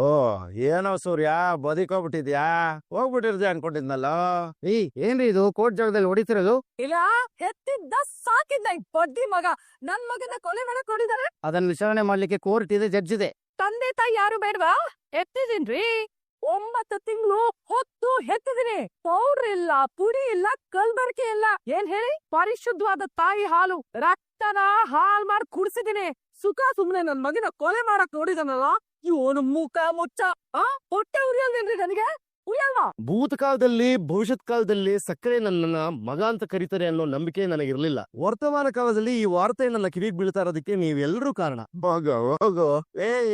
ಓ ಏನೋ ಸೂರ್ಯ ಬದಿಕೋಗ್ಬಿಟ್ಟಿದ್ಯಾ? ಹೋಗ್ಬಿಟ್ಟಿರ್ದೆ ಅನ್ಕೊಂಡಿದ್ನಲ್ಲ. ಏನ್ರಿ ಇದು ಕೋರ್ಟ್ ಜಾಗದಲ್ಲಿ ಹೊಡಿತಿರೋದು? ಇಲ್ಲ ಹೆತ್ತಿದ್ದ ಸಾಕಿದ್ದ ಈ ಬಡ್ಡಿ ಮಗ ನನ್ ಮಗನ ಕೊಲೆ ಮಾಡಕ್ ನೋಡಿದಾರೆ. ಅದನ್ನ ವಿಚಾರಣೆ ಮಾಡ್ಲಿಕ್ಕೆ ಕೋರ್ಟ್ ಇದೆ, ಜಡ್ಜ್ ಇದೆ. ತಂದೆ ತಾಯಿ ಯಾರು ಬೇಡ್ವಾ? ಎತ್ತಿದೀನ್ರಿ 9 ತಿಂಗಳು ಹೊತ್ತು ಹೆತ್ತಿದೀನಿ. ಪೌಡ್ರ್ ಇಲ್ಲ, ಪುಡಿ ಇಲ್ಲ, ಕಲ್ಬರ್ಕೆ ಇಲ್ಲ. ಏನ್ ಹೇಳಿ? ಪರಿಶುದ್ಧವಾದ ತಾಯಿ ಹಾಲು ರಕ್ತನ ಹಾಲ್ ಮಾಡಿ ಕುಡ್ಸಿದೀನಿ. ಸುಖ ಸುಮ್ನೆ ನನ್ ಮಗನ ಕೊಲೆ ಮಾಡಕ್ ನೋಡಿದನಲ್ಲ ಇವನು ಮುಖ ಮುಚ್ಚ ಹೊಟ್ಟೆ ಉರಿಯಲ್ವೇನ್ರಿ ನನಗೆ? ಉರಿಯಲ್ವಾ? ಭೂತಕಾಲದಲ್ಲಿ ಭವಿಷ್ಯತ್ ಕಾಲದಲ್ಲಿ ಸಕ್ಕರೆ ನನ್ನ ಮಗ ಅಂತ ಕರೀತಾರೆ ಅನ್ನೋ ನಂಬಿಕೆ ನನಗಿರ್ಲಿಲ್ಲ. ವರ್ತಮಾನ ಕಾಲದಲ್ಲಿ ಈ ವಾರ್ತೆ ನನ್ನ ಕಿವಿಗ್ ಬೀಳ್ತಾ ಇರೋದಕ್ಕೆ ನೀವೆಲ್ಲರೂ ಕಾರಣ. ಹೋಗೋ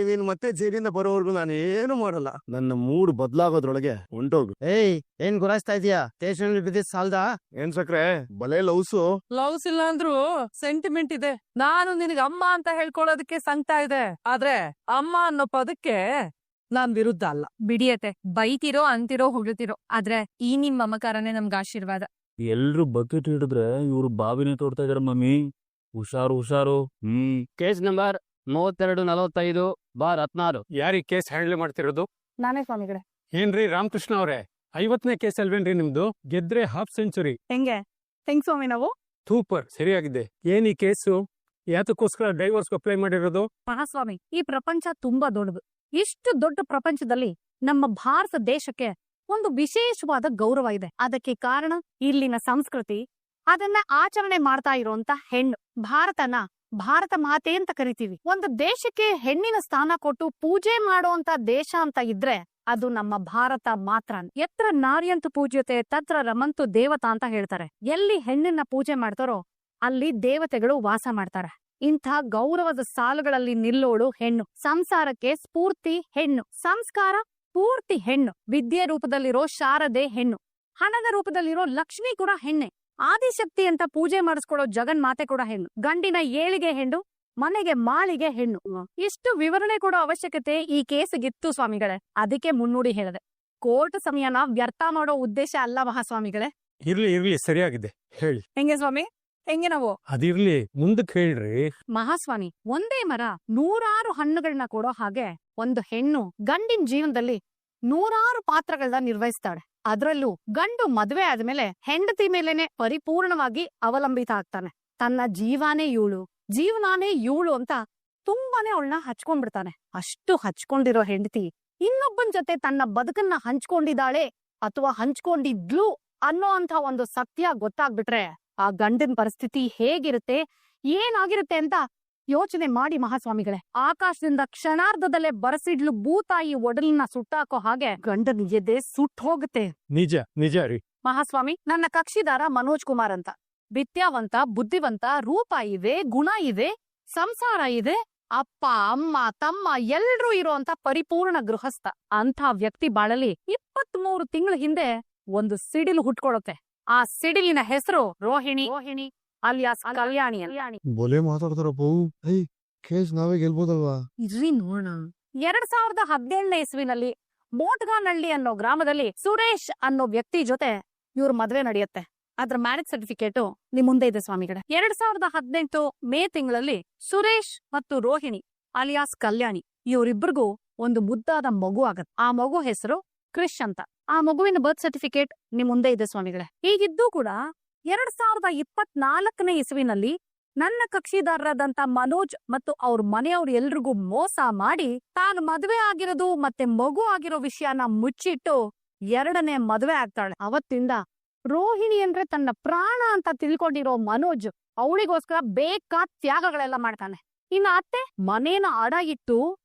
ನೀನ್ ಮತ್ತೆ ಜೈಲಿಂದ ಬರೋವರೆಗೂ ನಾನು ಏನು ಮಾಡಲ್ಲ. ನನ್ನ ಮೂಡ್ ಬದಲಾಗೋದ್ರೊಳಗೆ ಹೊಂಟೋಗು. ಏನ್ ಗುರಾಯಿಸ್ತಾ ಇದೀಯಾ? ಸ್ಟೇಷನ್ ಬಿದ್ದಿದ್ ಸಾಲ್ದಾ? ಏನ್ ಸಕ್ರೆ ಬಲೆ ಲವ್ಸು? ಲವ್ಸ್ ಇಲ್ಲ ಅಂದ್ರು ಸೆಂಟಿಮೆಂಟ್ ಇದೆ. ನಾನು ನಿನಗೆ ಅಮ್ಮ ಅಂತ ಹೇಳ್ಕೊಳ್ಳೋದಕ್ಕೆ ಸಂಕಟ ಇದೆ, ಆದ್ರೆ ಅಮ್ಮ ಅನ್ನೋ ಪದಕ್ಕೆ ನಾನ್ ವಿರುದ್ಧ ಅಲ್ಲ. ಬಿಡಿಯತ್ತೆ, ಬೈತಿರೋ ಅಂತಿರೋ ಹೊಗಳ್ತಿರೋ, ಆದ್ರೆ ಈ ನಿಮ್ ಮಮಕಾರನೇ ನಮ್ಗೆ ಆಶೀರ್ವಾದ. ಎಲ್ರು ಬಕೆಟ್ ಹಿಡಿದ್ರೆ ಇವ್ರು ಬಾವಿನೇ ತೋಡ್ತಾ ಇದಾರೆ ಮಮ್ಮಿ. ಹುಷಾರು. Case number 3245/16. ಯಾರೀ ಕೇಸ್ ಹ್ಯಾಂಡಲ್ ಮಾಡ್ತಿರೋದು? ನಾನೇ ಸ್ವಾಮಿಗಳೇ. ಏನ್ರಿ ರಾಮಕೃಷ್ಣ ಅವ್ರೆ, 50ನೇ ಕೇಸ್ ಅಲ್ವೇನ್ರಿ ನಿಮ್ದು? ಗೆದ್ರೆ ಹಾಫ್ ಸೆಂಚುರಿ. ಹೆಂಗ್ ಸ್ವಾಮಿ ನಾವು? ಸೂಪರ್, ಸರಿಯಾಗಿದೆ. ಏನ್ ಈ ಕೇಸು? ಯಾತಕ್ಕೋಸ್ಕರ ಡೈವರ್ಸ್ ಅಪ್ಲೈ ಮಾಡಿರೋದು? ಮಹಾಸ್ವಾಮಿ, ಈ ಪ್ರಪಂಚ ತುಂಬಾ ದೊಡ್ಡದು. ಇಷ್ಟು ದೊಡ್ಡ ಪ್ರಪಂಚದಲ್ಲಿ ನಮ್ಮ ಭಾರತ ದೇಶಕ್ಕೆ ಒಂದು ವಿಶೇಷವಾದ ಗೌರವ ಇದೆ. ಅದಕ್ಕೆ ಕಾರಣ ಇಲ್ಲಿನ ಸಂಸ್ಕೃತಿ. ಅದನ್ನ ಆಚರಣೆ ಮಾಡ್ತಾ ಇರುವಂತ ಹೆಣ್ಣು. ಭಾರತ ಮಾತೆ ಅಂತ ಕರಿತೀವಿ. ಒಂದು ದೇಶಕ್ಕೆ ಹೆಣ್ಣಿನ ಸ್ಥಾನ ಕೊಟ್ಟು ಪೂಜೆ ಮಾಡುವಂತ ದೇಶ ಅಂತ ಇದ್ರೆ ಅದು ನಮ್ಮ ಭಾರತ ಮಾತ್ರ. ಎತ್ರ ನಾರ್ಯಂತು ಪೂಜ್ಯತೆ ತತ್ರ ರಮಂತು ದೇವತಾ ಅಂತ ಹೇಳ್ತಾರೆ. ಎಲ್ಲಿ ಹೆಣ್ಣನ್ನ ಪೂಜೆ ಮಾಡ್ತಾರೋ ಅಲ್ಲಿ ದೇವತೆಗಳು ವಾಸ ಮಾಡ್ತಾರೆ. ಇಂಥ ಗೌರವದ ಸಾಲುಗಳಲ್ಲಿ ನಿಲ್ಲೋಳು ಹೆಣ್ಣು. ಸಂಸಾರಕ್ಕೆ ಸ್ಫೂರ್ತಿ ಹೆಣ್ಣು. ಸಂಸ್ಕಾರ ಪೂರ್ತಿ ಹೆಣ್ಣು. ವಿದ್ಯೆ ರೂಪದಲ್ಲಿರೋ ಶಾರದೆ ಹೆಣ್ಣು. ಹಣದ ರೂಪದಲ್ಲಿರೋ ಲಕ್ಷ್ಮಿ ಕೂಡ ಹೆಣ್ಣೆ. ಆದಿಶಕ್ತಿ ಅಂತ ಪೂಜೆ ಮಾಡಿಸ್ಕೊಳ್ಳೋ ಜಗನ್ಮಾತೆ ಕೂಡ ಹೆಣ್ಣು. ಗಂಡಿನ ಏಳಿಗೆ ಹೆಣ್ಣು, ಮನೆಗೆ ಮಾಳಿಗೆ ಹೆಣ್ಣು. ಇಷ್ಟು ವಿವರಣೆ ಕೊಡೋ ಅವಶ್ಯಕತೆ ಈ ಕೇಸಿಗಿತ್ತು ಸ್ವಾಮಿಗಳೇ. ಅದಕ್ಕೆ ಮುನ್ನುಡಿ ಹೇಳಿದೆ. ಕೋರ್ಟ್ ಸಮಯನ ವ್ಯರ್ಥ ಮಾಡೋ ಉದ್ದೇಶ ಅಲ್ಲ ಮಹಾಸ್ವಾಮಿಗಳೇ. ಇರ್ಲಿ ಸರಿಯಾಗಿದೆ, ಹೇಳಿ. ಹೆಂಗೆ ಸ್ವಾಮಿ? ಹೆಂಗೆ ನಾವು? ಅದಿರ್ಲಿ, ಮುಂದಕ್ಕೆ ಹೇಳ್ರಿ. ಮಹಾಸ್ವಾಮಿ, ಒಂದೇ ಮರ 100 ಹಣ್ಣುಗಳನ್ನ ಕೊಡೋ ಹಾಗೆ ಒಂದು ಹೆಣ್ಣು ಗಂಡಿನ ಜೀವನದಲ್ಲಿ 100 ಪಾತ್ರಗಳನ್ನ ನಿರ್ವಹಿಸ್ತಾಳೆ. ಅದ್ರಲ್ಲೂ ಗಂಡು ಮದ್ವೆ ಆದ್ಮೇಲೆ ಹೆಂಡತಿ ಮೇಲೆನೆ ಪರಿಪೂರ್ಣವಾಗಿ ಅವಲಂಬಿತ ಆಗ್ತಾನೆ. ತನ್ನ ಜೀವನಾನೇ ಇವಳು ಅಂತ ತುಂಬಾನೇ ಅವಳನ್ನ ಹಚ್ಕೊಂಡ್ಬಿಡ್ತಾನೆ. ಅಷ್ಟು ಹಚ್ಕೊಂಡಿರೋ ಹೆಂಡತಿ ಇನ್ನೊಬ್ಬನ ಜೊತೆ ತನ್ನ ಬದುಕನ್ನ ಹಂಚ್ಕೊಂಡಿದ್ದಾಳೆ ಅಥವಾ ಹಂಚ್ಕೊಂಡಿದ್ಲು ಅನ್ನೋ ಅಂತ ಒಂದು ಸತ್ಯ ಗೊತ್ತಾಗ್ಬಿಟ್ರೆ ಆ ಗಂಡನ ಪರಿಸ್ಥಿತಿ ಹೇಗಿರುತ್ತೆ, ಏನಾಗಿರುತ್ತೆ ಅಂತ ಯೋಚನೆ ಮಾಡಿ ಮಹಾಸ್ವಾಮಿಗಳೇ. ಆಕಾಶದಿಂದ ಕ್ಷಣಾರ್ಧದಲ್ಲೇ ಬರಸಿಡ್ಲು ಭೂತಾಯಿ ಒಡಲನ್ನ ಸುಟ್ಟಾಕೋ ಹಾಗೆ ಗಂಡನ ಎದೆ ಸುಟ್ಟು ಹೋಗುತ್ತೆ. ನಿಜ ರೀ ಮಹಾಸ್ವಾಮಿ, ನನ್ನ ಕಕ್ಷಿದಾರ ಮನೋಜ್ ಕುಮಾರ್ ಅಂತ. ವಿದ್ಯಾವಂತ, ಬುದ್ಧಿವಂತ, ರೂಪ ಇದೆ, ಗುಣ ಇದೆ, ಸಂಸಾರ ಇದೆ, ಅಪ್ಪ ಅಮ್ಮ ತಮ್ಮ ಎಲ್ರೂ ಇರೋಂತ ಪರಿಪೂರ್ಣ ಗೃಹಸ್ಥ. ಅಂಥ ವ್ಯಕ್ತಿ ಬಾಳಲಿ 23 ತಿಂಗಳ ಹಿಂದೆ ಒಂದು ಸಿಡಿಲು ಹುಟ್ಕೊಳುತ್ತೆ. ಆ ಸಿಡಿಲಿನ ಹೆಸರು ರೋಹಿಣಿ ಅಲಿಯಾಸ್ ಕಲ್ಯಾಣಿ. ಬೊಲೆ ಮಾತಾಡ್ತಾರಪ್ಪ. ಕೇಸ್ ನಾವೇ ಗೆಲ್ಬೋದಲ್ವಾ? ಇದ್ರಿ ನೋಡೋಣ. 2017ನೇ ಇಸ್ವಿನಲ್ಲಿ ಮೋಟ್ಗಾನಹಳ್ಳಿ ಅನ್ನೋ ಗ್ರಾಮದಲ್ಲಿ ಸುರೇಶ್ ಅನ್ನೋ ವ್ಯಕ್ತಿ ಜೊತೆ ಇವ್ರ ಮದ್ವೆ ನಡೆಯುತ್ತೆ. ಅದ್ರ ಮ್ಯಾರೇಜ್ ಸರ್ಟಿಫಿಕೇಟು ನಿಮ್ ಮುಂದೆ ಇದೆ ಸ್ವಾಮಿಗಳೇ. 2018 ಮೇ ತಿಂಗಳಲ್ಲಿ ಸುರೇಶ್ ಮತ್ತು ರೋಹಿಣಿ ಅಲಿಯಾಸ್ ಕಲ್ಯಾಣಿ ಇವರಿಬ್ಬರಿಗೂ ಒಂದು ಮುದ್ದಾದ ಮಗು ಆಗತ್ತೆ. ಆ ಮಗು ಹೆಸರು ಕ್ರಿಶ್ ಅಂತ. ಆ ಮಗುವಿನ ಬರ್ತ್ ಸರ್ಟಿಫಿಕೇಟ್ ನಿಮ್ ಮುಂದೆ ಇದೆ ಸ್ವಾಮಿಗಳೇ. ಹೀಗಿದ್ದು ಕೂಡ 2024ನೇ ಇಸ್ವಿನಲ್ಲಿ ನನ್ನ ಕಕ್ಷಿದಾರರಾದಂತ ಮನೋಜ್ ಮತ್ತು ಅವ್ರ ಮನೆಯವ್ರು ಎಲ್ರಿಗೂ ಮೋಸ ಮಾಡಿ ತಾನು ಮದುವೆ ಆಗಿರೋದು ಮತ್ತೆ ಮಗು ಆಗಿರೋ ವಿಷಯನ ಮುಚ್ಚಿಟ್ಟು 2ನೇ ಮದುವೆ ಆಗ್ತಾಳೆ. ಅವತ್ತಿಂದ ರೋಹಿಣಿ ಅಂದ್ರೆ ತನ್ನ ಪ್ರಾಣ ಅಂತ ತಿಳ್ಕೊಂಡಿರೋ ಮನೋಜ್ ಅವಳಿಗೋಸ್ಕರ ಬೇಕಾದ ತ್ಯಾಗಗಳೆಲ್ಲ ಮಾಡ್ತಾನೆ. ಇನ್ನು ಅತ್ತೆ ಮನೇನ ಅಡ ಇಟ್ಟು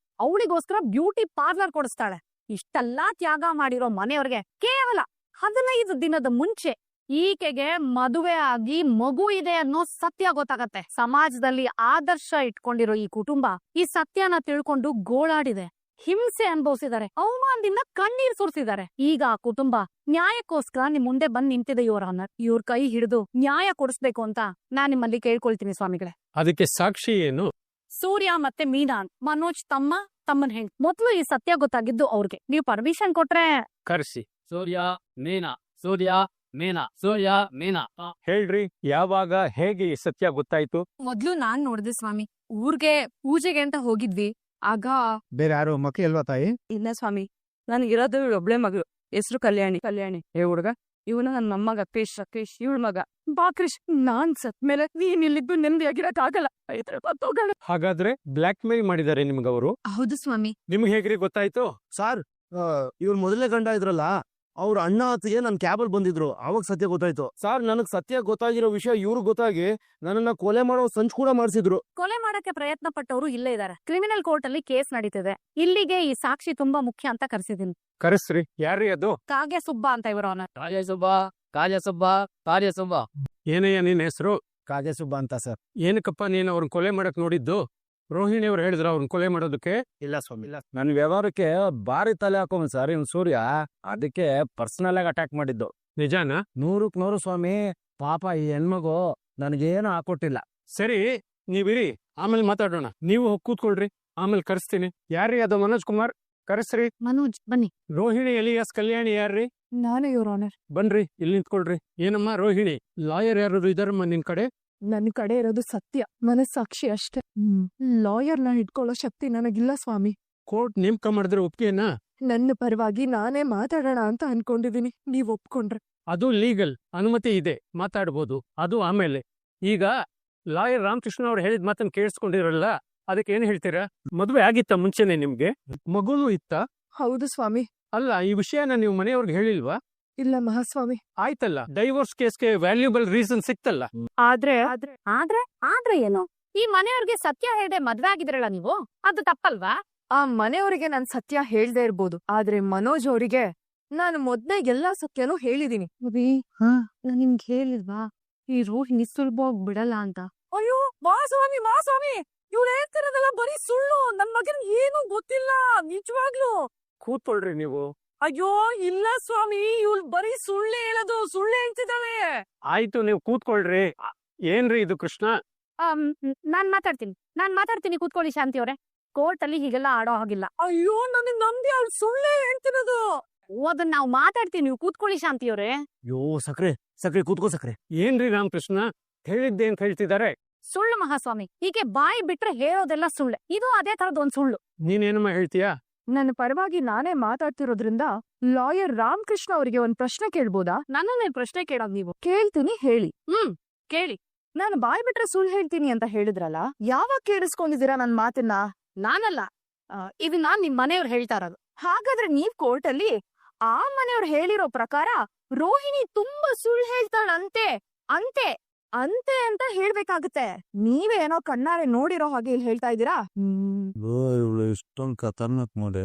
ಅವಳಿಗೋಸ್ಕರ ಬ್ಯೂಟಿ ಪಾರ್ಲರ್ ಕೊಡಿಸ್ತಾಳೆ. ಇಷ್ಟೆಲ್ಲಾ ತ್ಯಾಗ ಮಾಡಿರೋ ಮನೆಯವ್ರಿಗೆ ಕೇವಲ 15 ದಿನದ ಮುಂಚೆ ಈಕೆಗೆ ಮದುವೆ ಆಗಿ ಮಗು ಇದೆ ಅನ್ನೋ ಸತ್ಯ ಗೊತ್ತಾಗತ್ತೆ. ಸಮಾಜದಲ್ಲಿ ಆದರ್ಶ ಇಟ್ಕೊಂಡಿರೋ ಈ ಕುಟುಂಬ ಈ ಸತ್ಯನ ತಿಳ್ಕೊಂಡು ಗೋಳಾಡಿದೆ, ಹಿಂಸೆ ಅನುಭವಿಸಿದ್ದಾರೆ, ಅವಮಾನದಿಂದ ಕಣ್ಣೀರ್ ಸುರಿಸಿದ್ದಾರೆ. ಈಗ ಆ ಕುಟುಂಬ ನ್ಯಾಯಕ್ಕೋಸ್ಕರ ನಿಮ್ ಮುಂದೆ ಬಂದ್ ನಿಂತಿದೆ. ಇವ್ರ ಕೈ ಹಿಡಿದು ನ್ಯಾಯ ಕೊಡಿಸ್ಬೇಕು ಅಂತ ನಾನ್ ನಿಮ್ಮಲ್ಲಿ ಕೇಳ್ಕೊಳ್ತೀನಿ ಸ್ವಾಮಿಗಳೇ. ಅದಕ್ಕೆ ಸಾಕ್ಷಿ ಏನು? ಸೂರ್ಯ ಮತ್ತೆ ಮೀನಾ, ಮನೋಜ್ ತಮ್ಮನ ಹೆಣ್. ಮೊದ್ಲು ಈ ಸತ್ಯ ಗೊತ್ತಾಗಿದ್ದು ಅವ್ರಿಗೆ. ನೀವು ಪರ್ಮಿಷನ್ ಕೊಟ್ರೆ ಕರ್ಸಿ. ಸೂರ್ಯ ಮೀನಾ ಹೇಳ್ರಿ, ಯಾವಾಗ ಹೇಗೆ ಈ ಸತ್ಯ ಗೊತ್ತಾಯ್ತು? ಮೊದ್ಲು ನಾನ್ ನೋಡಿದೆ ಸ್ವಾಮಿ. ಊರ್ಗೆ ಪೂಜೆಗೆ ಅಂತ ಹೋಗಿದ್ವಿ. ಆಗ ಬೇರೆ ಯಾರು ಮಕ್ಕಳು ಇಲ್ವಾ ತಾಯಿ? ಇಲ್ಲ ಸ್ವಾಮಿ, ನನ್ಗಿರೋದು ಇವಳು ಒಬ್ಳೆ ಮಗಳು, ಹೆಸರು ಕಲ್ಯಾಣಿ. ಏ ಹುಡುಗ, ಇವನು ನನ್ನ ಮೊಮ್ಮಗ ರಾಕೇಶ್ ಇವಳ ಮಗ. ಬಾ ಕೃಷ್, ನಾನ್ ಸತ್ ಮೇಲೆ ನೀನ್ ಇಲ್ಲಿದ್ದು ನೆಮ್ಮದಿಯಾಗಿರಕ್ ಆಗಲ್ಲ. ಹಾಗಾದ್ರೆ ಬ್ಲಾಕ್ ಮೇಲ್ ಮಾಡಿದ್ದಾರೆ ನಿಮ್ಗವರು? ಹೌದು ಸ್ವಾಮಿ. ನಿಮ್ಗೆ ಹೇಗ್ರಿ ಗೊತ್ತಾಯ್ತು? ಸಾರ್, ಇವ್ರ ಮೊದಲನೇ ಗಂಡ ಇದ್ರಲ್ಲ, ಅವ್ರ ಅಣ್ಣ ಅತ್ತಿಗೆ ನನ್ ಕ್ಯಾಬಲ್ ಬಂದಿದ್ರು, ಅವಾಗ ಸತ್ಯ ಗೊತ್ತಾಯ್ತು. ಸಾರ್, ನನಗ್ ಸತ್ಯ ಗೊತ್ತಾಗಿರೋ ವಿಷಯ ಇವ್ರು ಗೊತ್ತಾಗಿ ನನ್ನನ್ನ ಕೊಲೆ ಮಾಡೋ ಸಂಚು ಕೂಡ ಮಾಡಿಸಿದ್ರು. ಕೊಲೆ ಮಾಡಕ್ಕೆ ಪ್ರಯತ್ನ ಪಟ್ಟವರು ಇಲ್ಲೇ ಇದ್ದಾರೆ. ಕ್ರಿಮಿನಲ್ ಕೋರ್ಟ್ ಅಲ್ಲಿ ಕೇಸ್ ನಡೀತಿದೆ. ಇಲ್ಲಿಗೆ ಈ ಸಾಕ್ಷಿ ತುಂಬಾ ಮುಖ್ಯ ಅಂತ ಕರೆಸಿದೀನಿ. ಕರೆಸ್ರಿ. ಯಾರ್ರೀ ಅದು? ಕಾಗೆ ಸುಬ್ಬ ಅಂತ ಇವರು ಆನರ್. ಕಾರ್ಯಸುಬ್ಬ. ಏನಯ್ಯ ನಿನ್ ಹೆಸರು? ಕಾಗೆ ಸುಬ್ಬ ಅಂತ ಸರ್. ಏನಕ್ಕಪ್ಪ ನೀನ್ ಅವ್ರನ್ನ ಕೊಲೆ ಮಾಡಕ್ ನೋಡಿದ್ದು? ರೋಹಿಣಿ ಅವ್ರು ಹೇಳಿದ್ರ ಅವ್ರನ್ನ ಕೊಲೆ ಮಾಡೋದಕ್ಕೆ? ಇಲ್ಲ ಸ್ವಾಮಿ, ಇಲ್ಲ. ನನ್ ವ್ಯವಹಾರಕ್ಕೆ ಭಾರಿ ತಲೆ ಹಾಕೊಂಡ್ ಸರ್ ಇವ್ನು ಸೂರ್ಯ, ಅದಕ್ಕೆ ಪರ್ಸನಲ್ ಆಗಿ ಅಟ್ಯಾಕ್ ಮಾಡಿದ್ದು. ನಿಜಾನ? 100ಕ್ಕೆ 100 ಸ್ವಾಮಿ. ಪಾಪ ಈ ಹೆಣ್ಮಗು ನನಗೇನು ಹಾಕೊಟ್ಟಿಲ್ಲ. ಸರಿ, ನೀವಿರಿ, ಆಮೇಲೆ ಮಾತಾಡೋಣ. ನೀವು ಹೋಗಿ ಕೂತ್ಕೊಳ್ರಿ, ಆಮೇಲೆ ಕರೆಸ್ತೀನಿ. ಯಾರ್ರೀ ಅದು? ಮನೋಜ್ ಕುಮಾರ್, ಕರೆಸ್ರಿ. ಮನೋಜ್ ಬನ್ನಿ. ರೋಹಿಣಿ ಎಲಿಯಾಸ್ ಕಲ್ಯಾಣಿ ಯಾರ್ರೀ? ನಾನು ಇವ್ರ ಆನರ್. ಬನ್ರಿ, ಇಲ್ಲಿ ನಿಂತ್ಕೊಳ್ರಿ. ಏನಮ್ಮ ರೋಹಿಣಿ, ಲಾಯರ್ ಯಾರು ಇದಾರಮ್ಮ ನಿನ್ ಕಡೆ? ನನ್ನ ಕಡೆ ಇರೋದು ಸತ್ಯ, ಮನಸ್ಸಾಕ್ಷಿ ಅಷ್ಟೇ. ಲಾಯರ್ನ ಹಿಡ್ಕೊಳ್ಳೋ ಶಕ್ತಿ ನನಗಿಲ್ಲ ಸ್ವಾಮಿ. ಕೋರ್ಟ್ ನೇಮಕ ಮಾಡಿದ್ರೆ ಒಪ್ಪಿಗೆನಾ? ನನ್ನ ಪರವಾಗಿ ನಾನೇ ಮಾತಾಡೋಣ ಅಂತ ಅನ್ಕೊಂಡಿದೀನಿ, ನೀವ್ ಒಪ್ಕೊಂಡ್ರೆ. ಅದು ಲೀಗಲ್, ಅನುಮತಿ ಇದೆ, ಮಾತಾಡ್ಬೋದು. ಅದು ಆಮೇಲೆ. ಈಗ ಲಾಯರ್ ರಾಮಕೃಷ್ಣ ಅವ್ರು ಹೇಳಿದ ಮಾತನ್ನ ಕೇಳಿಸ್ಕೊಂಡಿರಲ್ಲ, ಅದಕ್ಕೆ ಏನ್ ಹೇಳ್ತೀರಾ? ಮದುವೆ ಆಗಿತ್ತ ಮುಂಚೆನೆ ನಿಮ್ಗೆ? ಮಗುನು ಇತ್ತ? ಹೌದು ಸ್ವಾಮಿ. ಅಲ್ಲ, ಈ ವಿಷಯನ ನೀವು ಮನೆಯವ್ರಿಗೆ ಹೇಳಿಲ್ವಾ? ಇಲ್ಲ ಮಹಾಸ್ವಾಮಿ. ಆಯ್ತಲ್ಲ, ಡೈವೋರ್ಸ್ ಕೇಸ್ಗೆ ವ್ಯಾಲ್ಯೂಬಲ್ ರೀಸನ್ ಸಿಕ್ತಲ್ಲ. ಆದ್ರೆ ಆದ್ರೆ ಏನು? ಈ ಮನೆಯವ್ರಿಗೆ ಸತ್ಯ ಹೇಳ್ದೆ ಮದ್ವೆ ಆಗಿದ್ರಲ್ಲ ನೀವು, ಅದು ತಪ್ಪಲ್ವಾ? ಆ ಮನೆಯವರಿಗೆ ನಾನ್ ಸತ್ಯ ಹೇಳ್ದೇ ಇರ್ಬೋದು, ಆದ್ರೆ ಮನೋಜ್ ಅವರಿಗೆ ನಾನು ಮೊದ್ಲೇ ಎಲ್ಲಾ ಸತ್ಯನೂ ಹೇಳಿದೀನಿ. ನಾನ್ ನಿಮ್ಗೆ ಹೇಳಿಲ್ವಾ ಈ ರೋಹಿಣಿ ಸುಲಭವಾಗಿ ಬಿಡಲ್ಲ ಅಂತ? ಅಯ್ಯೋ ಮಹಾಸ್ವಾಮಿ, ಇವ್ಳು ಹೇಳ್ತಿರೋದೆಲ್ಲ ಬರೀ ಸುಳ್ಳು. ನನ್ ಮಗನ್ ಏನು ಗೊತ್ತಿಲ್ಲ, ನಿಜವಾಗ್ಲು. ಕೂತ್ಕೊಳ್ರಿ ನೀವು. ಅಯ್ಯೋ ಇಲ್ಲ ಸ್ವಾಮಿ, ಇವ್ಳು ಬರೀ ಸುಳ್ಳು ಹೇಳೋದು, ಸುಳ್ಳು ಹೇಳ್ತಿದ್ದಾಳೆ. ಆಯ್ತು, ನೀವು ಕೂತ್ಕೊಳ್ರಿ. ಏನ್ರಿ ಇದು ಕೃಷ್ಣ? ನಾನ್ ಮಾತಾಡ್ತೀನಿ, ಕೂತ್ಕೊಳ್ಳಿ ಶಾಂತಿ ಅವ್ರೆ. ಕೋರ್ಟ್ ಅಲ್ಲಿ ಹೀಗೆಲ್ಲ ಆಡೋ ಹಾಗಿಲ್ಲ. ಅಯ್ಯೋ ನನಗ್ ನಂಬಿ ಅವ್ಳು ಸುಳ್ಳೇ ಹೇಳ್ತಿರೋದು. ಅದನ್ನ ನಾವ್ ಮಾತಾಡ್ತೀವಿ, ನೀವು ಕೂತ್ಕೊಳ್ಳಿ ಶಾಂತಿ ಅವ್ರೆ. ಯೋ ಸಕ್ರೆ ಕೂತ್ಕೋ ಸಕ್ರೆ. ಏನ್ರಿ ರಾಮಕೃಷ್ಣ, ಹೇಳಿದ್ದೇನ್ ಹೇಳ್ತಿದ್ದಾರೆ? ಸುಳ್ಳು ಮಹಾಸ್ವಾಮಿ, ಹೀಗೆ ಬಾಯಿ ಬಿಟ್ರೆ ಹೇಳೋದೆಲ್ಲ ಸುಳ್ಳೆ. ಇದು ಅದೇ ತರದ್ ಒಂದ್ ಸುಳ್ಳು. ನೀನೇನಮ್ಮ ಹೇಳ್ತೀಯಾ? ನನ್ನ ಪರವಾಗಿ ನಾನೇ ಮಾತಾಡ್ತಿರೋದ್ರಿಂದ ಲಾಯರ್ ರಾಮಕೃಷ್ಣ ಅವರಿಗೆ ಒಂದ್ ಪ್ರಶ್ನೆ ಕೇಳ್ಬೋದಾ? ನನ್ನನ್ನೇ ಪ್ರಶ್ನೆ ಕೇಳೋದ್ ನೀವು? ಕೇಳ್ತೀನಿ, ಹೇಳಿ. ಕೇಳಿ. ನಾನು ಬಾಯ್ ಬಿಟ್ರೆ ಸುಳ್ಳು ಹೇಳ್ತೀನಿ ಅಂತ ಹೇಳಿದ್ರಲ್ಲ, ಯಾವಾಗ ಕೇಳಿಸ್ಕೊಂಡಿದ್ದೀರಾ ನನ್ ಮಾತನ್ನ? ನಾನಲ್ಲ, ಇದು ನಾನ್ ನಿಮ್ ಮನೆಯವ್ರು ಹೇಳ್ತಾ ಇರೋದು. ಹಾಗಾದ್ರೆ ನೀವ್ ಕೋರ್ಟ್ ಅಲ್ಲಿ ಆ ಮನೆಯವ್ರು ಹೇಳಿರೋ ಪ್ರಕಾರ ರೋಹಿಣಿ ತುಂಬಾ ಸುಳ್ಳು ಹೇಳ್ತಾಳಂತೆ ಅಂತೆ ಅಂತೆ ಅಂತ ಹೇಳ್ಬೇಕಾಗತ್ತೆ. ನೀವೇನೋ ಕಣ್ಣಾರೆ ನೋಡಿರೋ ಹಾಗೆ ಇಲ್ಲಿ ಹೇಳ್ತಾ ಇದ್ದೀರಾ? ಇಷ್ಟೊಂದು ಖತರ್ನಾಕ್ ಮಾಡೆ.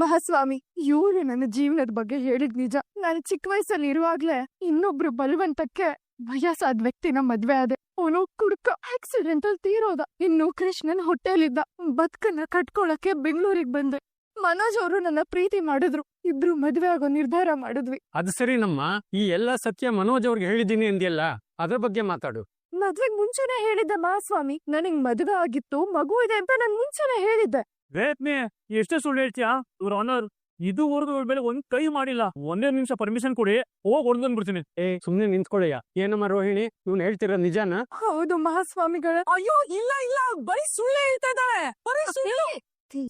ಮಹಾಸ್ವಾಮಿ, ಇವ್ರು ನನ್ನ ಜೀವನದ ಬಗ್ಗೆ ಹೇಳಿದ್ ನಿಜ. ನಾನು ಚಿಕ್ಕ ವಯಸ್ಸಲ್ಲಿ ಇರುವಾಗ್ಲೇ ಇನ್ನೊಬ್ರು ಬಲವಂತಕ್ಕೆ ವಯಸ್ಸಾದ ವ್ಯಕ್ತಿನ ಮದ್ವೆ ಆದೆ. ಅವನು ಕುಡ್ಕ ಆಕ್ಸಿಡೆಂಟ್ ಅಲ್ಲಿ ತೀರೋದ. ಇನ್ನು ಕೃಷ್ಣನ್ ಹೊಟ್ಟೆಲಿದ್ದ. ಬದುಕನ್ನ ಕಟ್ಕೊಳಕ್ಕೆ ಬೆಂಗಳೂರಿಗೆ ಬಂದೆ. ಮನೋಜ್ ಅವರು ನನ್ನ ಪ್ರೀತಿ ಮಾಡಿದ್ರು. ಇಬ್ರು ಮದ್ವೆ ಆಗೋ ನಿರ್ಧಾರ ಮಾಡಿದ್ವಿ. ಅದು ಸರಿ ನಮ್ಮ, ಈ ಎಲ್ಲಾ ಸತ್ಯ ಮನೋಜ್ ಅವ್ರಿಗೆ ಹೇಳಿದೀನಿ ಅಂದ್ಯಲ್ಲ, ಅದ್ರ ಬಗ್ಗೆ ಮಾತಾಡು. ಮದ್ವೆಗ್ ಮುಂಚೆನೆ ಹೇಳಿದ್ದೆ ಮಹಾಸ್ವಾಮಿ, ನನಗ್ ಮದ್ವೆ ಆಗಿತ್ತು, ಮಗು ಇದೆ ಅಂತ ನಾನ್ ಮುಂಚೆನೆ ಹೇಳಿದ್ದೆ. ರೇತ್ಮೆ, ಎಷ್ಟೇ ಸುಳ್ಳು ಹೇಳ್ತೀಯಾ? ಇವ್ರ ಆನರ್ ಇದುವರೆಗೂ ಇವ್ರ ಮೇಲೆ ಒಂದ್ ಕೈ ಮಾಡಿಲ್ಲ. ಒಂದೇ ನಿಮಿಷ ಪರ್ಮಿಷನ್ ಕೊಡಿ, ಹೋಗಿ ಹೊಡೆದ್ಬಿಡ್ತೀನಿ. ಸುಮ್ನೆ ನಿಂತ್ಕೊಳ್ಳಯ್ಯ. ಏನಮ್ಮ ರೋಹಿಣಿ, ಇವ್ನು ಹೇಳ್ತಿರೋ ನಿಜಾನ? ಹೌದು ಮಹಾಸ್ವಾಮಿಗಳ. ಅಯ್ಯೋ ಇಲ್ಲ ಬರೀ ಸುಳ್ಳು ಹೇಳ್ತಾ ಇದ್ದಾಳೆ, ಬರೀ ಸುಳ್ಳು.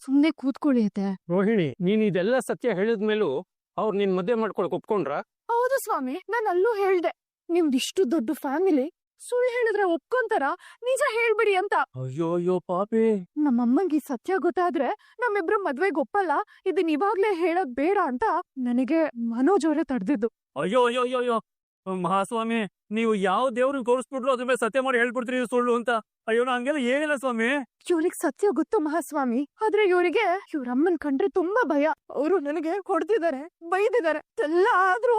ಸುಮ್ನೆ ಕೂತ್ಕೊಳ್ಳಿ ಅತ್ತೆ. ರೋಹಿಣಿ, ನೀನ್ ಇದೆಲ್ಲ ಸತ್ಯ ಹೇಳಿದ್ಮೇಲೂ ಅವ್ರು ನಿನ್ ಮದ್ವೆ ಮಾಡ್ಕೊಳಕ್ ಒಪ್ಕೊಂಡ್ರ? ಹೌದು ಸ್ವಾಮಿ, ನಾನು ಅಲ್ಲೂ ಹೇಳ್ದೆ, ನಿಮ್ದಿಷ್ಟು ದೊಡ್ಡ ಫ್ಯಾಮಿಲಿ, ಸುಳ್ಳು ಹೇಳಿದ್ರೆ ಒಪ್ಕೊಂತಾರ, ನಿಜ ಹೇಳ್ಬಿಡಿ ಅಂತ. ಅಯ್ಯೋ ಪಾಪಿ, ನಮ್ಮಮ್ಮಂಗೆ ಸತ್ಯ ಗೊತ್ತಾದ್ರೆ ನಮ್ಮಿಬ್ರು ಮದ್ವೆಗೆ ಒಪ್ಪಲ್ಲ, ಇದನ್ ಇವಾಗ್ಲೇ ಹೇಳೋದ್ ಬೇಡ ಅಂತ ನನಗೆ ಮನೋಜ್ ಅವರೇ ತಡ್ದಿದ್ದು. ಅಯ್ಯೋ ಮಹಾಸ್ವಾಮಿ, ನೀವು ಯಾವ ದೇವ್ರನ್ನ ತೋರಿಸ್ಬಿಟ್ರು ಅದ್ರ ಮೇಲೆ ಸತ್ಯ ಮಾಡಿ ಹೇಳ್ಬಿಡ್ತೀರಿ ಇದು ಸುಳ್ಳು ಅಂತ. ಅಯ್ಯೋ, ನಾ ಹಂಗೆಲ್ಲ ಏನಿಲ್ಲ ಸ್ವಾಮಿ. ಇವ್ರಿಗೆ ಸತ್ಯ ಗೊತ್ತು ಮಹಾಸ್ವಾಮಿ, ಆದ್ರೆ ಇವರಿಗೆ ಇವ್ರಮ್ಮನ್ ಕಂಡ್ರೆ ತುಂಬಾ ಭಯ. ಅವರು ನನಗೆ ಹೊಡೆದಿದ್ದಾರೆ, ಬೈದಿದ್ದಾರೆ. ಎಲ್ಲ ಆದ್ರೂ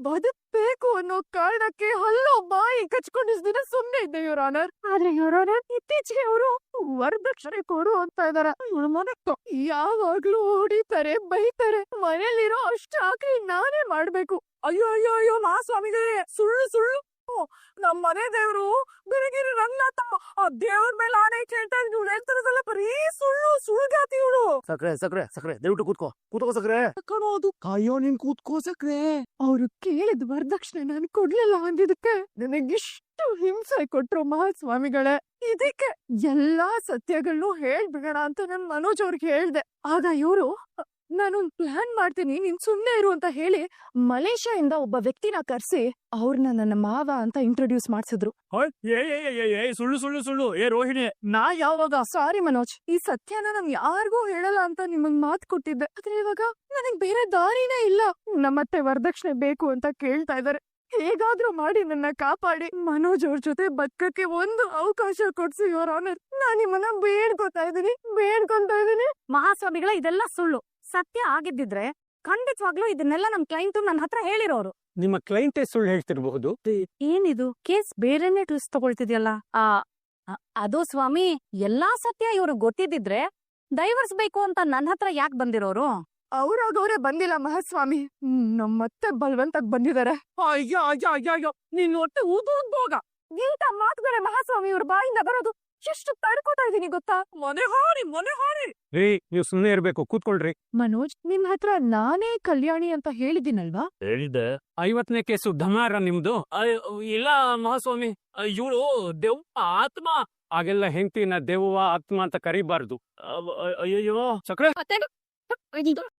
ಬದುಕ್ಬೇಕು ಅನ್ನೋ ಕಾರಣಕ್ಕೆ ಹಲ್ಲೋ ಬಾಯಿ ಕಚ್ಕೊಂಡಿಸ್ ದಿನ ಸುಮ್ನೆ ಇದ್ದೆ ಇವ್ರ ಆನರ್. ಆದ್ರೆ ಇವ್ರ ಆನರ್ ಇತ್ತೀಚೆಗೆ ಅವರು ವರದಕ್ಷಿಣೆ ಕೊಡು ಅಂತ ಇದಾರೆ. ಇವ್ರ ಮನೆ ಯಾವಾಗ್ಲೂ ಹೊಡಿತಾರೆ, ಬೈತಾರೆ. ಮನೇಲಿರೋ ಅಷ್ಟು ಆಕಿ ನಾನೇ ಮಾಡ್ಬೇಕು. ಅಯ್ಯೋ ಮಹಾಸ್ವಾಮಿಗಳೇ, ಸುಳ್ಳು. ನಮ್ ಮನೆ ದೇವ್ರು ಬಿರಿಗಿರಿ ರಂಗನಾಥ, ಆ ದೇವ್ರ ಮೇಲೆ ಆನೆ ಕೇಳ್ತಾ ಇವ್ಳು ಹೇಳ್ತಾರದಲ್ಲ ಬರೀ ಸುಳ್ಳುಗಾತಿ ಇವಳು. ಸಕ್ರೆ ದಯವಿಟ್ಟು ಕೂತ್ಕೋ ಸಕ್ರೆ. ಕಣೋದು. ಅಯ್ಯೋ ನೀನ್ ಕೂತ್ಕೋ ಸಕ್ರೆ. ಅವ್ರು ಕೇಳಿದ ವರದಕ್ಷಿಣೆ ನಾನು ಕೊಡ್ಲಿಲ್ಲ ಅಂದಿದ್ದಕ್ಕೆ ನನಗಿಷ್ಟು ಹಿಂಸೆ ಕೊಟ್ರು ಮಹಾಸ್ವಾಮಿಗಳೇ. ಇದಕ್ಕೆ ಎಲ್ಲಾ ಸತ್ಯಗಳನ್ನು ಹೇಳ್ಬಿಡೋಣ ಅಂತ ನನ್ ಮನೋಜ್ ಅವ್ರಿಗೆ ಹೇಳ್ದೆ. ಆಗ ಇವರು ನಾನೊಂದ್ ಪ್ಲಾನ್ ಮಾಡ್ತೀನಿ, ನೀನ್ ಸುಮ್ನೆ ಇರು ಅಂತ ಹೇಳಿ ಮಲೇಷ್ಯಾದಿಂದ ಒಬ್ಬ ವ್ಯಕ್ತಿನ ಕರ್ಸಿ ಅವ್ರನ್ನ ನನ್ನ ಮಾವ ಅಂತ ಇಂಟ್ರೊಡ್ಯೂಸ್ ಮಾಡ್ಸಿದ್ರು. ಸುಳ್ಳು ಸುಳ್ಳು ಸುಳ್ಳು. ರೋಹಿಣಿ, ನಾ ಯಾವಾಗ ಸಾರಿ ಮನೋಜ್, ಈ ಸತ್ಯನ ನಾನ್ ಯಾರಿಗೂ ಹೇಳಲ್ಲ ಅಂತ ನಿಮಗ್ ಮಾತ್ ಕೊಟ್ಟಿದ್ದೆ. ಆದ್ರೆ ಇವಾಗ ನನಗ್ ಬೇರೆ ದಾರಿನೇ ಇಲ್ಲ. ನಮ್ಮತ್ತೆ ವರದಕ್ಷಿಣೆ ಬೇಕು ಅಂತ ಕೇಳ್ತಾ ಇದಾರೆ. ಹೇಗಾದ್ರೂ ಮಾಡಿ ನನ್ನ ಕಾಪಾಡಿ ಮನೋಜ್ ಅವ್ರ ಜೊತೆ ಬದುಕಕ್ಕೆ ಒಂದು ಅವಕಾಶ ಕೊಡ್ಸಿ ಯುವರ್ ಆನರ್. ನಾನ್ ನಿಮ್ಮನ್ನ ಬೇಡ್ಕೊತಾ ಇದೀನಿ. ಮಹಾಸ್ವಾಮಿಗಳ ಇದೆಲ್ಲ ಸುಳ್ಳು. ಸತ್ಯ ಆಗಿದ್ದಿದ್ರೆ ಖಂಡಿತವಾಗ್ಲೂ ಇದನ್ನೆಲ್ಲ ನಮ್ ಕ್ಲೈಂಟ್ ನನ್ನ ಹತ್ರ ಹೇಳಿರೋರು. ನಿಮ್ಮ ಕ್ಲೈಂಟೇ ಸುಳ್ಳು ಹೇಳ್ತಿರ್ಬಹುದು. ಏನಿದು ಕೇಸ್ ಬೇರೆನೆ ಟ್ವಿಸ್ಟ್ ತಗೊಳ್ತಿದ್ಯಲ್ಲ. ಅದು ಸ್ವಾಮಿ, ಎಲ್ಲಾ ಸತ್ಯ ಇವ್ರಿಗೆ ಗೊತ್ತಿದ್ದಿದ್ರೆ ಡೈವರ್ಸ್ ಬೇಕು ಅಂತ ನನ್ನ ಹತ್ರ ಯಾಕೆ ಬಂದಿರೋರು? ಅವ್ರಾಗವ್ರೆ ಬಂದಿಲ್ಲ ಮಹಾಸ್ವಾಮಿ, ನಮ್ಮತ್ತೆ ಬಲ್ವಂತಾಗ್ ಬಂದಿದ್ದಾರೆ. ಅಯ್ಯೋ ನಿನ್ ಹೊಟ್ಟೆ ಊದೋಗ ಇಂತ ಮಾತುಗಳೇ ಮಹಾಸ್ವಾಮಿ ಇವ್ರ ಬಾಯಿಂದ ಬರೋದು. ಎಷ್ಟು ತಡ್ಕೊತಾ ಇದೀನಿ ಗೊತ್ತಾ? ಮನೆ ಹಾರಿ. ರೀ, ನೀವು ಸುಮ್ಮನೆ ಇರ್ಬೇಕು, ಕೂತ್ಕೊಳ್ರಿ. ಮನೋಜ್, ನಿಮ್ ಹತ್ರ ನಾನೇ ಕಲ್ಯಾಣಿ ಅಂತ ಹೇಳಿದ್ದೀನಲ್ವಾ? ಹೇಳಿದ್ದೆ. 50ನೇ ಕೇಸು ಧಮಾರ ನಿಮ್ದು. ಇಲ್ಲ ಮಹಾಸ್ವಾಮಿ, ಇವಳು ದೇವ್ ಆತ್ಮ. ಹಾಗೆಲ್ಲ ಹೆಂಡತಿನ ದೆವ್ವ ಆತ್ಮ ಅಂತ ಕರಿಬಾರ್ದು. ಅಯ್ಯೋ ಸಕ್ರೆ